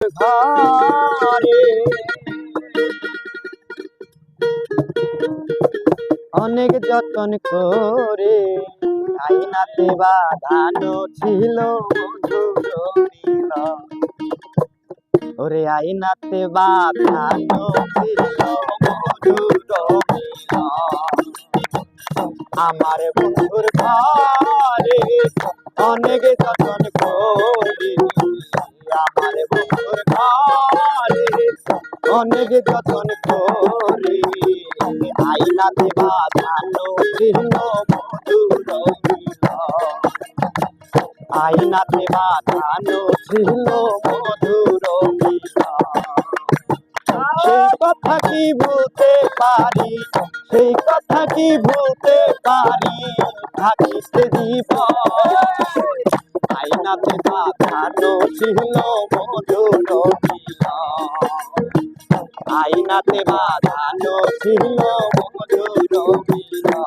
ঘরে অনেক যতন করে আইনাতে বাঁধানো ছিল মধুর মিলন। ওরে আইনাতে বাঁধানো ছিল মধুর মিলন। আমার বন্ধুর ঘরে অনেক যতন করি, আমার বন্ধুর ঘরে অনেক যতন করি আইনাতে বাঁধানো ছিল মধুর মিলন। আইনাতে বাঁধানো ছিল মধুর মিলন। সেই কথা কি বলতে পারি, সেই কথা কি বলতে পারি, থাকিতে জীবন আইনাতে বাঁধানো ছিল মধুর মিলন। আইনাতে বাঁধানো ছিল মধুর মিলন।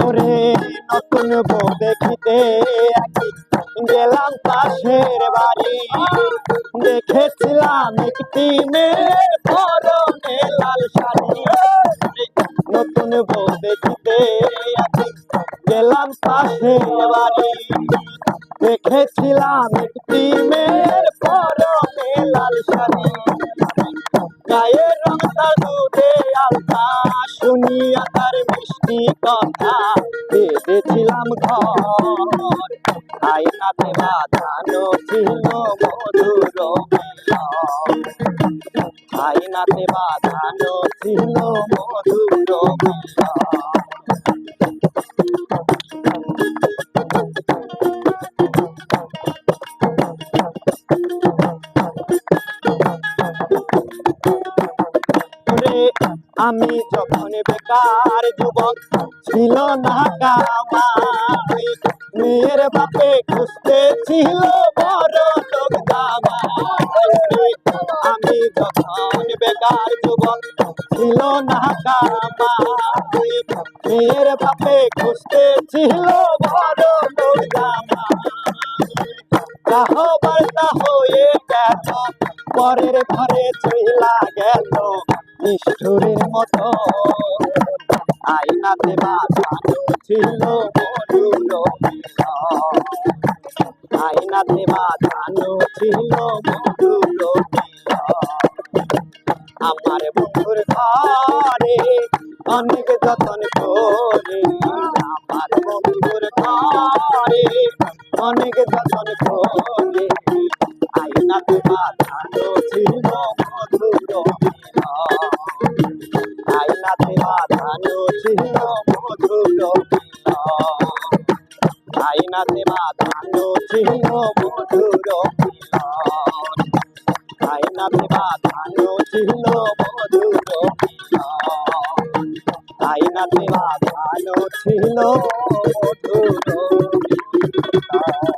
ওরে নতুন বউ দেখিতে গেলাম পাশের বাড়ি, দেখেছিলাম একটি মেয়ের পরনে লাল শাড়ি। নতুন বউ দেখিতে গেলাম পাশের বাড়ি, দেখেছিলাম একটি মেয়ের পরনে লাল শাড়ি। গায়ের রংটা দুধে আলতা, শুনিয়া তার মিষ্টি কথা বেঁধেছিলাম ঘর। আইনাতে বাঁধানো ছিল মধুর মিলন। আইনাতে বাঁধানো ছিল মধুর মিলন। আমি যখন বেকার যুবক ছিল না কামাই, মেয়ের বাপে খুঁজতে ছিল বড় লোক জামাই। আমি যখন বেকার যুবক ছিল না কামাই, মেয়ের বাপে খুঁজতে ছিল বড় লোক জামাই। রাহবার্তা হয়ে গেল, পরের ঘরে চইলা গেল নিষ্ঠুরের মতো। আইনাতে বাঁধানো ছিল মধুর মিলন। আইনাতে বাঁধানো ছিল মধুর মিলন। আমার বন্ধুর ঘরে অনেক যতন করে, আমার বন্ধুর ঘরে অনেক যতন করে আইনাতে বাঁধানো ছিল মধুর মিলন। আইনাতে বাঁধানো ছিল মধুর মিলন। আইনাতে বাঁধানো ছিল মধুর মিলন। আইনাতে বাঁধানো ছিল মধুর মিলন। আইনাতে বাঁধানো ছিল মধুর মিলন।